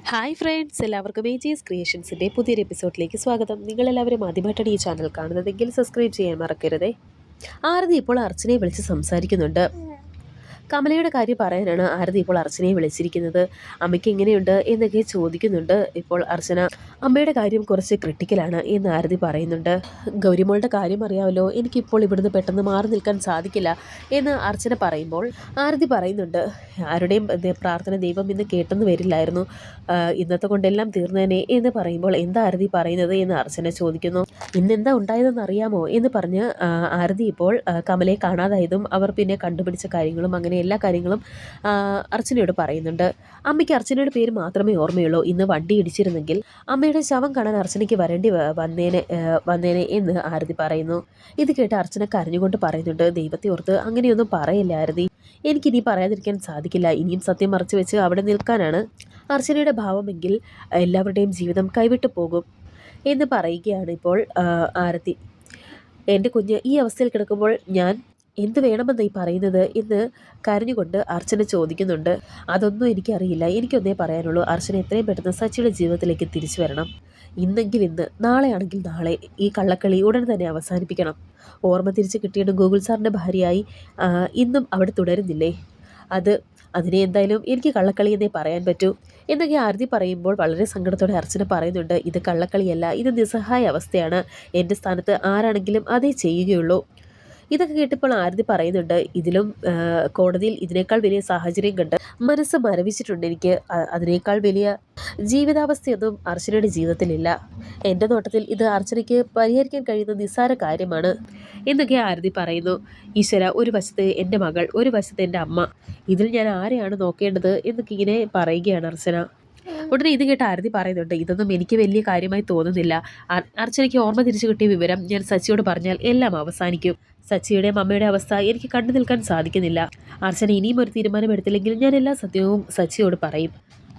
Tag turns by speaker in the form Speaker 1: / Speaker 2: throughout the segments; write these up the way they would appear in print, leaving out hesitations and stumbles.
Speaker 1: Hi friends, എല്ലാവർക്കും AG's ക്രിയേഷൻസിൻ്റെ പുതിയൊരു എപ്പിസോഡിലേക്ക് സ്വാഗതം. നിങ്ങളെല്ലാവരും ആദ്യമായിട്ടാണ് ഈ ചാനൽ കാണുന്നതെങ്കിൽ സബ്സ്ക്രൈബ് ചെയ്യാൻ മറക്കരുതേ. ആരതി ഇപ്പോൾ അർച്ചനയെ വിളിച്ച് സംസാരിക്കുന്നുണ്ട്. കമലയുടെ കാര്യം പറയാനാണ് ആരതി ഇപ്പോൾ അർച്ചനയെ വിളിച്ചിരിക്കുന്നത്. അമ്മയ്ക്ക് എങ്ങനെയുണ്ട് എന്നൊക്കെ ചോദിക്കുന്നുണ്ട്. ഇപ്പോൾ അർച്ചന അമ്മയുടെ കാര്യം കുറച്ച് ക്രിട്ടിക്കലാണ് എന്ന് ആരതി പറയുന്നുണ്ട്. ഗൗരിമോളുടെ കാര്യം അറിയാമല്ലോ, എനിക്കിപ്പോൾ ഇവിടുന്ന് പെട്ടെന്ന് മാറി നിൽക്കാൻ സാധിക്കില്ല എന്ന് അർച്ചന പറയുമ്പോൾ ആരതി പറയുന്നുണ്ട്, ആരുടെയും പ്രാർത്ഥന ദൈവം ഇന്ന് കേട്ടെന്ന് വരില്ലായിരുന്നു, ഇന്നത്തെ കൊണ്ടെല്ലാം തീർന്നേനെ എന്ന് പറയുമ്പോൾ എന്താ ആരതി പറയുന്നത് എന്ന് അർച്ചന ചോദിക്കുന്നു. ഇന്നെന്താ ഉണ്ടായതെന്ന് അറിയാമോ എന്ന് പറഞ്ഞ് ആരതി ഇപ്പോൾ കമലയെ കാണാതായതും അവർ പിന്നെ കണ്ടുപിടിച്ച കാര്യങ്ങളും അങ്ങനെ എല്ലാ കാര്യങ്ങളും അർച്ചനയോട് പറയുന്നുണ്ട്. അമ്മയ്ക്ക് അർച്ചനയുടെ പേര് മാത്രമേ ഓർമ്മയുള്ളൂ. ഇന്ന് വണ്ടി ഇടിച്ചിരുന്നെങ്കിൽ അമ്മയുടെ ശവം കാണാൻ അർച്ചനയ്ക്ക് വരേണ്ടി വന്നേനെ എന്ന് ആരതി പറയുന്നു. ഇത് കേട്ട് അർച്ചന കരഞ്ഞുകൊണ്ട് പറയുന്നുണ്ട്, ദൈവത്തെ ഓർത്ത് അങ്ങനെയൊന്നും പറയില്ല ആരതി, എനിക്കിനി പറയാതിരിക്കാൻ സാധിക്കില്ല. ഇനിയും സത്യം മറച്ചു വെച്ച് അവിടെ നിൽക്കാനാണ് അർച്ചനയുടെ ഭാവമെങ്കിൽ എല്ലാവരുടെയും ജീവിതം കൈവിട്ടു പോകും എന്ന് പറയുകയാണ് ഇപ്പോൾ ആരതി. എൻ്റെ കുഞ്ഞ് ഈ അവസ്ഥയിൽ കിടക്കുമ്പോൾ ഞാൻ എന്ത് വേണമെന്ന് ഈ പറയുന്നത് എന്ന് കരഞ്ഞുകൊണ്ട് അർച്ചന ചോദിക്കുന്നുണ്ട്. അതൊന്നും എനിക്കറിയില്ല, എനിക്കൊന്നേ പറയാനുള്ളൂ, അർച്ചന എത്രയും പെട്ടെന്ന് സച്ചിയുടെ ജീവിതത്തിലേക്ക് തിരിച്ചു വരണം. ഇന്നെങ്കിൽ ഇന്ന്, നാളെയാണെങ്കിൽ നാളെ ഈ കള്ളക്കളി ഉടൻ തന്നെ അവസാനിപ്പിക്കണം. ഓർമ്മ തിരിച്ച് കിട്ടിയിട്ട് ഗൂഗിൾ സാറിൻ്റെ ഭാര്യയായി ഇന്നും അവിടെ തുടരുന്നില്ലേ, അതിനെ എന്തായാലും എനിക്ക് കള്ളക്കളി എന്നേ പറയാൻ പറ്റൂ എന്നൊക്കെ ആരതി പറയുമ്പോൾ വളരെ സങ്കടത്തോടെ അർച്ചന പറയുന്നുണ്ട്, ഇത് കള്ളക്കളിയല്ല, ഇത് നിസ്സഹായ അവസ്ഥയാണ്. എൻ്റെ സ്ഥാനത്ത് ആരാണെങ്കിലും അതേ ചെയ്യുകയുള്ളൂ. ഇതൊക്കെ കേട്ടപ്പോൾ ആരതി പറയുന്നുണ്ട്, ഇതിലും കോടതിയിൽ ഇതിനേക്കാൾ വലിയ സാഹചര്യം കണ്ട് മനസ്സ് മരവിച്ചിട്ടുണ്ട് എനിക്ക്. അതിനേക്കാൾ വലിയ ജീവിതാവസ്ഥയൊന്നും അർച്ചനയുടെ ജീവിതത്തിലില്ല. എൻ്റെ നോട്ടത്തിൽ ഇത് അർച്ചനയ്ക്ക് പരിഹരിക്കാൻ കഴിയുന്ന നിസ്സാര കാര്യമാണ് എന്നൊക്കെ ആരതി പറയുന്നു. ഈശ്വര, ഒരു വശത്ത് എൻ്റെ മകൾ, ഒരു വശത്ത് എൻ്റെ അമ്മ, ഇതിൽ ഞാൻ ആരെയാണ് നോക്കേണ്ടത് എന്നൊക്കെ ഇങ്ങനെ പറയുകയാണ് അർച്ചന. ഉടനെ ഇത് കേട്ട് ആരതി പറയുന്നുണ്ട്, ഇതൊന്നും എനിക്ക് വലിയ കാര്യമായി തോന്നുന്നില്ല. അർച്ചനയ്ക്ക് ഓർമ്മ തിരിച്ചു കിട്ടിയ വിവരം ഞാൻ സച്ചിയോട് പറഞ്ഞാൽ എല്ലാം അവസാനിക്കും. സച്ചിയുടെയും അമ്മയുടെ അവസ്ഥ എനിക്ക് കണ്ടു നിൽക്കാൻ സാധിക്കുന്നില്ല. അർച്ചന ഇനിയും ഒരു തീരുമാനം എടുത്തില്ലെങ്കിൽ ഞാൻ എല്ലാ സത്യവും സച്ചിയോട് പറയും.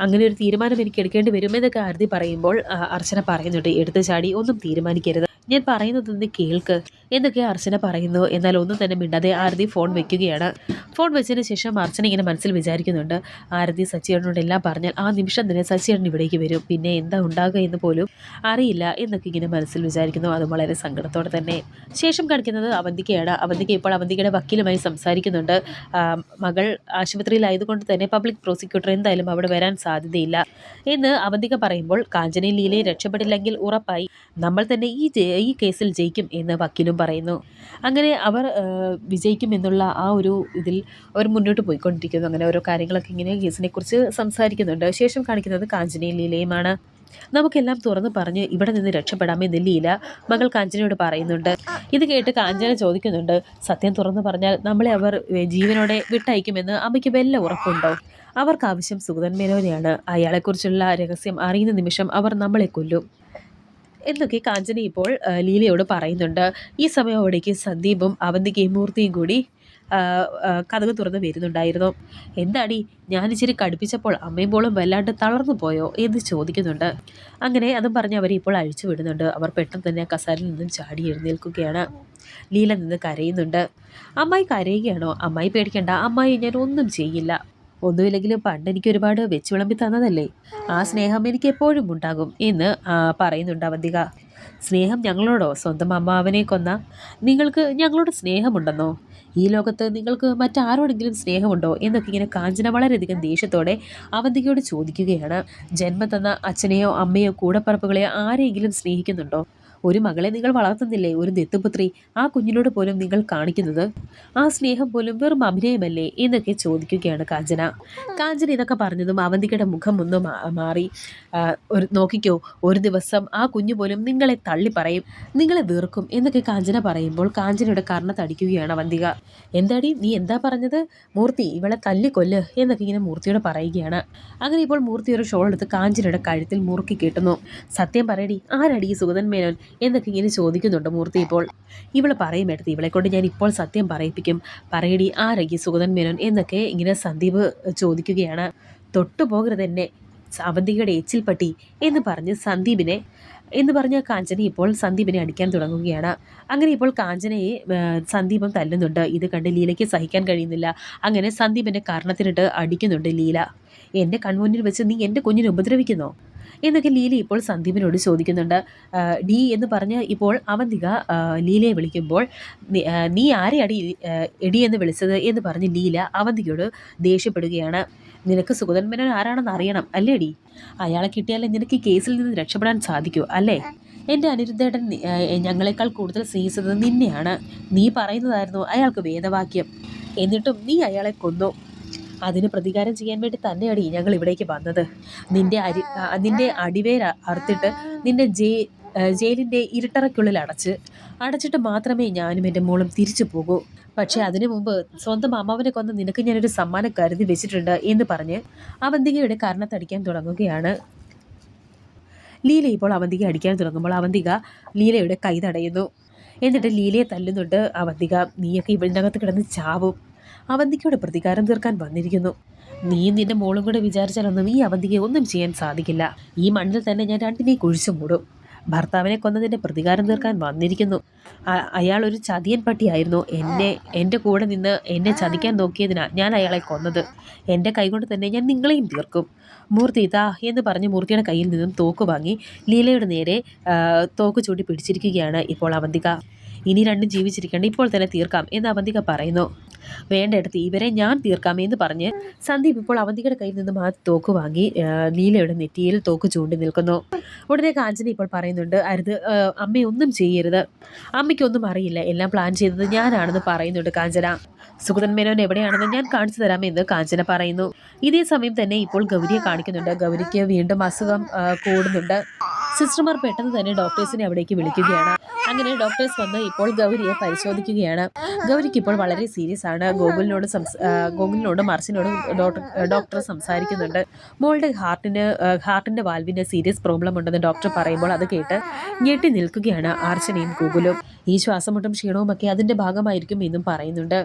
Speaker 1: അങ്ങനെ ഒരു തീരുമാനം എനിക്ക് എടുക്കേണ്ടി വരുമെന്നൊക്കെ ആരതി പറയുമ്പോൾ അർച്ചന പറയുന്നുണ്ട്, എടുത്തു ചാടി ഒന്നും തീരുമാനിക്കരുത്, ഞാൻ പറയുന്നതൊന്ന് കേൾക്ക് എന്നൊക്കെ അർച്ചന പറയുന്നു. എന്നാൽ ഒന്നും തന്നെ മിണ്ടാതെ ആരതി ഫോൺ വെക്കുകയാണ്. ഫോൺ വെച്ചതിന് ശേഷം അർച്ചന ഇങ്ങനെ മനസ്സിൽ വിചാരിക്കുന്നുണ്ട്, ആരതി സച്ചിയേട്ടനോട് എല്ലാം പറഞ്ഞാൽ ആ നിമിഷം തന്നെ സച്ചിയേട്ടൻ ഇവിടേക്ക് വരും, പിന്നെ എന്താ ഉണ്ടാകുക എന്ന് പോലും അറിയില്ല എന്നൊക്കെ ഇങ്ങനെ മനസ്സിൽ വിചാരിക്കുന്നു. അത് വളരെ സങ്കടത്തോടെ തന്നെ. ശേഷം കാണിക്കുന്നത് അവന്തികയാണ്. അവന്തിക ഇപ്പോൾ അവന്തികയുടെ വക്കീലുമായി സംസാരിക്കുന്നുണ്ട്. മകൾ ആശുപത്രിയിലായതുകൊണ്ട് തന്നെ പബ്ലിക് പ്രോസിക്യൂട്ടർ എന്തായാലും അവിടെ വരാൻ സാധ്യതയില്ല എന്ന് അവന്തിക പറയുമ്പോൾ, കാഞ്ചനയും ലീലയെ രക്ഷപ്പെടില്ലെങ്കിൽ ഉറപ്പായി നമ്മൾ തന്നെ ഈ കേസിൽ ജയിക്കും എന്ന് വക്കീലും പറയുന്നു. അങ്ങനെ അവർ വിജയിക്കും എന്നുള്ള ആ ഒരു ഇതിൽ അവർ മുന്നോട്ട് പോയിക്കൊണ്ടിരിക്കുന്നു. അങ്ങനെ ഓരോ കാര്യങ്ങളൊക്കെ ഇങ്ങനെ കേസിനെ കുറിച്ച് സംസാരിക്കുന്നുണ്ട്. ശേഷം കാണിക്കുന്നത് കാഞ്ചനയും ലീലയുമാണ്. നമുക്കെല്ലാം തുറന്ന് പറഞ്ഞ് ഇവിടെ നിന്ന് രക്ഷപ്പെടാമെന്ന് ലീല മകൾ കാഞ്ചനയോട് പറയുന്നുണ്ട്. ഇത് കേട്ട് കാഞ്ചന ചോദിക്കുന്നുണ്ട്, സത്യം തുറന്നു പറഞ്ഞാൽ നമ്മളെ അവർ ജീവനോടെ വിട്ടയക്കുമെന്ന് അമ്മയ്ക്ക് വല്ല ഉറപ്പുണ്ടോ? അവർക്ക് ആവശ്യം സുഗതൻ മേനോനെയാണ്. അയാളെക്കുറിച്ചുള്ള രഹസ്യം അറിയുന്ന നിമിഷം അവർ നമ്മളെ കൊല്ലും എന്നൊക്കെ കാഞ്ചന ഇപ്പോൾ ലീലയോട് പറയുന്നുണ്ട്. ഈ സമയം അവിടേക്ക് സന്ദീപും അവന്തികയും മൂർത്തിയും കൂടി കതക് തുറന്ന് വരുന്നുണ്ടായിരുന്നു. എന്താടി, ഞാൻ ഇച്ചിരി കടുപ്പിച്ചപ്പോൾ അമ്മയും പോളും വല്ലാണ്ട് തളർന്നു പോയോ എന്ന് ചോദിക്കുന്നുണ്ട്. അങ്ങനെ അതും പറഞ്ഞ് അവരെ ഇപ്പോൾ അഴിച്ചു വിടുന്നുണ്ട്. അവർ പെട്ടെന്ന് തന്നെ കസാരയിൽ നിന്നും ചാടി എഴുന്നേൽക്കുകയാണ്. ലീല നിന്ന് കരയുന്നുണ്ട്. അമ്മായി കരയുകയാണോ? അമ്മായി പേടിക്കണ്ട, അമ്മായി ഞാൻ ഒന്നും ചെയ്യില്ല. ഒന്നുമില്ലെങ്കിലും പണ്ട് എനിക്ക് ഒരുപാട് വെച്ച് വിളമ്പി തന്നതല്ലേ, ആ സ്നേഹം എനിക്ക് എപ്പോഴും ഉണ്ടാകും എന്ന് പറയുന്നുണ്ട് അവന്തിക. സ്നേഹം ഞങ്ങളോടോ? സ്വന്തം അമ്മാവനെ കൊന്ന നിങ്ങൾക്ക് ഞങ്ങളോട് സ്നേഹമുണ്ടെന്നോ? ഈ ലോകത്ത് നിങ്ങൾക്ക് മറ്റാരോടെങ്കിലും സ്നേഹമുണ്ടോ എന്നൊക്കെ ഇങ്ങനെ കാഞ്ചന വളരെയധികം ദേഷ്യത്തോടെ അവന്തികയോട് ചോദിക്കുകയാണ്. ജന്മം തന്ന അച്ഛനെയോ അമ്മയോ കൂടപ്പറപ്പുകളെയോ ആരെയെങ്കിലും സ്നേഹിക്കുന്നുണ്ടോ? ഒരു മകളെ നിങ്ങൾ വളർത്തുന്നില്ലേ, ഒരു ദത്തുപുത്രി, ആ കുഞ്ഞിനോട് പോലും നിങ്ങൾ കാണിക്കുന്നത് ആ സ്നേഹം പോലും വെറും അഭിനയമല്ലേ എന്നൊക്കെ ചോദിക്കുകയാണ് കാഞ്ചന. കാഞ്ചന ഇതൊക്കെ പറഞ്ഞതും അവന്തികയുടെ മുഖം ഒന്ന് മാറി. നോക്കിക്കോ, ഒരു ദിവസം ആ കുഞ്ഞു പോലും നിങ്ങളെ തള്ളി പറയും, നിങ്ങളെ വെറുക്കും എന്നൊക്കെ കാഞ്ചന പറയുമ്പോൾ കാഞ്ചനയുടെ കർണത്തടിക്കുകയാണ് അവന്തിക. എന്താടി നീ എന്താ പറഞ്ഞത്? മൂർത്തി ഇവളെ തല്ലിക്കൊല്ല് എന്നൊക്കെ ഇങ്ങനെ മൂർത്തിയോട് പറയുകയാണ്. അങ്ങനെ ഇപ്പോൾ മൂർത്തി ഒരു ഷോൾ എടുത്ത് കാഞ്ചനയുടെ കഴുത്തിൽ മുറുക്കി കെട്ടുന്നു. സത്യം പറയടി, ആരടി ഈ സുഗതൻ മേനോൻ എന്നൊക്കെ ഇങ്ങനെ ചോദിക്കുന്നുണ്ട് മൂർത്തി. ഇപ്പോൾ ഇവള് പറയും, എടുത്ത് ഇവളെ കൊണ്ട് ഞാൻ ഇപ്പോൾ സത്യം പറയിപ്പിക്കും, പറയടി ആരകി സുഗതൻ മേനോൻ എന്നൊക്കെ ഇങ്ങനെ സന്ദീപ് ചോദിക്കുകയാണ്. തൊട്ടുപോകരുത് എന്നെ അവന്തികയുടെ എച്ചിൽപ്പട്ടി എന്ന് പറഞ്ഞ് സന്ദീപിനെ എന്ന് പറഞ്ഞ കാഞ്ചന ഇപ്പോൾ സന്ദീപിനെ അടിക്കാൻ തുടങ്ങുകയാണ്. അങ്ങനെ ഇപ്പോൾ കാഞ്ചനയെ സന്ദീപം തല്ലുന്നുണ്ട്. ഇത് കണ്ട് ലീലയ്ക്ക് സഹിക്കാൻ കഴിയുന്നില്ല. അങ്ങനെ സന്ദീപിൻ്റെ കർണത്തിനിട്ട് അടിക്കുന്നുണ്ട് ലീല. എൻ്റെ കൺമുന്നിൽ വെച്ച് നീ എൻ്റെ കുഞ്ഞിനെ ഉപദ്രവിക്കുന്നോ എന്നൊക്കെ ലീല ഇപ്പോൾ സന്ദീപിനോട് ചോദിക്കുന്നുണ്ട്. ഡി എന്ന് പറഞ്ഞ് ഇപ്പോൾ അവന്തിക ലീലയെ വിളിക്കുമ്പോൾ നീ ആരെ എടി എന്ന് വിളിച്ചത് എന്ന് പറഞ്ഞ് ലീല അവന്തികയോട് ദേഷ്യപ്പെടുകയാണ്. നിനക്ക് സുഗതൻ മേനോൻ ആരാണെന്ന് അറിയണം അല്ലേ ഡി? അയാളെ കിട്ടിയാലേ നിനക്ക് ഈ കേസിൽ നിന്ന് രക്ഷപ്പെടാൻ സാധിക്കൂ അല്ലേ? എൻ്റെ അനിരുദ്ധേട്ടൻ ഞങ്ങളെക്കാൾ കൂടുതൽ സ്നേഹിച്ചത് നിന്നെയാണ്. നീ പറയുന്നതായിരുന്നു അയാൾക്ക് വേദവാക്യം. എന്നിട്ടും നീ അയാളെ കൊന്നു. അതിന് പ്രതികാരം ചെയ്യാൻ വേണ്ടി തന്നെയാണ് ഞങ്ങൾ ഇവിടേക്ക് വന്നത്. നിന്റെ അടിവേര അറുത്തിട്ട് നിന്റെ ജയിലിൻ്റെ ഇരുട്ടറയ്ക്കുള്ളിൽ അടച്ചിട്ട് മാത്രമേ ഞാനും എൻ്റെ മോളും തിരിച്ചു പോകൂ. പക്ഷേ അതിനു മുമ്പ് സ്വന്തം അമ്മാവനെ കൊന്ന് നിനക്ക് ഞാനൊരു സമ്മാനം കരുതി വെച്ചിട്ടുണ്ട് എന്ന് പറഞ്ഞ് അവന്തികയുടെ കർണത്തടിക്കാൻ തുടങ്ങുകയാണ്. ലീല ഇപ്പോൾ അവന്തിക അടിക്കാൻ തുടങ്ങുമ്പോൾ അവന്തിക ലീലയുടെ കൈ തടയുന്നു. എന്നിട്ട് ലീലയെ തല്ലുന്നുണ്ട് അവന്തിക. നീയൊക്കെ ഇവളിനകത്ത് കിടന്ന് ചാവും. അവന്തികയുടെ പ്രതികാരം തീർക്കാൻ വന്നിരിക്കുന്നു. നീയും നിന്റെ മോളും കൂടെ വിചാരിച്ചാലൊന്നും ഈ അവന്തികയെ ഒന്നും ചെയ്യാൻ സാധിക്കില്ല. ഈ മണ്ണിൽ തന്നെ ഞാൻ രണ്ടിനെയും കുഴിച്ചു മൂടും. ഭർത്താവിനെ കൊന്നതിൻ്റെ പ്രതികാരം തീർക്കാൻ വന്നിരിക്കുന്നു. അയാൾ ഒരു ചതിയൻ പട്ടിയായിരുന്നു. എൻ്റെ കൂടെ നിന്ന് എന്നെ ചതിക്കാൻ നോക്കിയതിനാണ് ഞാൻ അയാളെ കൊന്നത്. എൻ്റെ കൈകൊണ്ട് തന്നെ ഞാൻ നിങ്ങളെയും തീർക്കും. മൂർത്തി ഇതാ എന്ന് പറഞ്ഞ് മൂർത്തിയുടെ കയ്യിൽ നിന്നും തോക്ക് വാങ്ങി ലീലയുടെ നേരെ തോക്ക് ചൂണ്ടി പിടിച്ചിരിക്കുകയാണ് ഇപ്പോൾ അവന്തിക. ഇനി രണ്ടും ജീവിച്ചിരിക്കേണ്ട, ഇപ്പോൾ തന്നെ തീർക്കാം എന്ന് അവന്തിക പറയുന്നു. വേണ്ടെടുത്ത് ഇവരെ ഞാൻ തീർക്കാം എന്ന് പറഞ്ഞ് സന്ദീപ് ഇപ്പോൾ അവന്തികയുടെ കയ്യിൽ നിന്നും ആ തോക്ക് വാങ്ങി ലീലയുടെ നെറ്റിയിൽ തോക്ക് ചൂണ്ടി നിൽക്കുന്നു. ഉടനെ കാഞ്ചന ഇപ്പോൾ പറയുന്നുണ്ട്, അരുത്, അമ്മയൊന്നും ചെയ്യരുത്, അമ്മയ്ക്കൊന്നും അറിയില്ല, എല്ലാം പ്ലാൻ ചെയ്തത് ഞാനാണെന്ന് പറയുന്നുണ്ട് കാഞ്ചന. സുഗതൻ മേനോൻ എവിടെയാണെന്ന് ഞാൻ കാണിച്ചു തരാമെന്ന് കാഞ്ചന പറയുന്നു. ഇതേ സമയം തന്നെ ഇപ്പോൾ ഗൗരിയെ കാണിക്കുന്നുണ്ട്. ഗൗരിക്ക് വീണ്ടും അസുഖം കൂടുന്നുണ്ട്. സിസ്റ്റർമാർ പെട്ടെന്ന് തന്നെ ഡോക്ടേഴ്സിനെ അവിടേക്ക് വിളിക്കുകയാണ്. അങ്ങനെ ഡോക്ടേഴ്സ് വന്ന് ഇപ്പോൾ ഗൗരിയെ പരിശോധിക്കുകയാണ്. ഗൗരിക്ക് ഇപ്പോൾ വളരെ സീരിയസ് ആണ്. ഗോകുലിനോടും മർച്ചിനോടും ഡോക്ടർ സംസാരിക്കുന്നുണ്ട്. മോളുടെ ഹാർട്ടിൻ്റെ വാൽവിന് സീരിയസ് പ്രോബ്ലം ഉണ്ടെന്ന് ഡോക്ടർ പറയുമ്പോൾ അത് കേട്ട് ഞെട്ടി നിൽക്കുകയാണ് അർച്ചനയും ഗോകുലും. ഈ ശ്വാസമുട്ടും ക്ഷീണവും ഒക്കെ അതിൻ്റെ ഭാഗമായിരിക്കും എന്നും പറയുന്നുണ്ട്.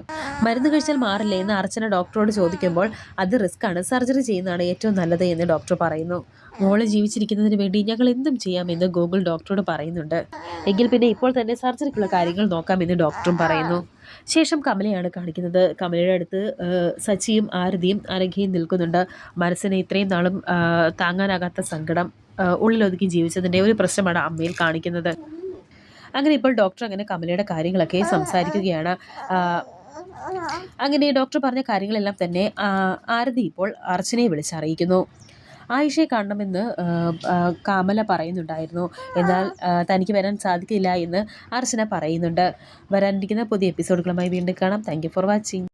Speaker 1: മരുന്ന് കഴിച്ചാൽ മാറില്ലേ എന്ന് അർച്ചന ഡോക്ടറോട് ചോദിക്കുമ്പോൾ അത് റിസ്ക് ആണ്, സർജറി ചെയ്യുന്നതാണ് ഏറ്റവും നല്ലത് എന്ന് ഡോക്ടർ പറയുന്നു. മോളെ ജീവിച്ചിരിക്കുന്നതിന് വേണ്ടി ഞങ്ങൾ എന്തും ചെയ്യാമെന്ന് ഗോകുൽ ഡോക്ടറോട് പറയുന്നുണ്ട്. എങ്കിൽ പിന്നെ ഇപ്പോൾ തന്നെ സർജറിക്കുള്ള കാര്യങ്ങൾ നോക്കാമെന്ന് ഡോക്ടറും പറയുന്നു. ശേഷം കമലയാണ് കാണിക്കുന്നത്. കമലയുടെ അടുത്ത് സച്ചിയും ആരതിയും അരഘയും നിൽക്കുന്നുണ്ട്. മനസ്സിന് ഇത്രയും നാളും താങ്ങാനാകാത്ത സങ്കടം ഉള്ളിലൊതുക്കി ജീവിച്ചതിൻ്റെ ഒരു പ്രശ്നമാണ് അമ്മയിൽ കാണിക്കുന്നത്. അങ്ങനെ ഇപ്പോൾ ഡോക്ടർ അങ്ങനെ കമലയുടെ കാര്യങ്ങളൊക്കെ സംസാരിക്കുകയാണ്. അങ്ങനെ ഡോക്ടർ പറഞ്ഞ കാര്യങ്ങളെല്ലാം തന്നെ ആരതി ഇപ്പോൾ അർച്ചനയെ വിളിച്ചറിയിക്കുന്നു. ആയിഷയെ കാണണമെന്ന് കമല പറയുന്നുണ്ടായിരുന്നു. എന്നാൽ തനിക്ക് വരാൻ സാധിക്കില്ല എന്ന് അർച്ചന പറയുന്നുണ്ട്. വരാനിരിക്കുന്ന പുതിയ എപ്പിസോഡുകളുമായി വീണ്ടും കാണാം. Thank you for watching.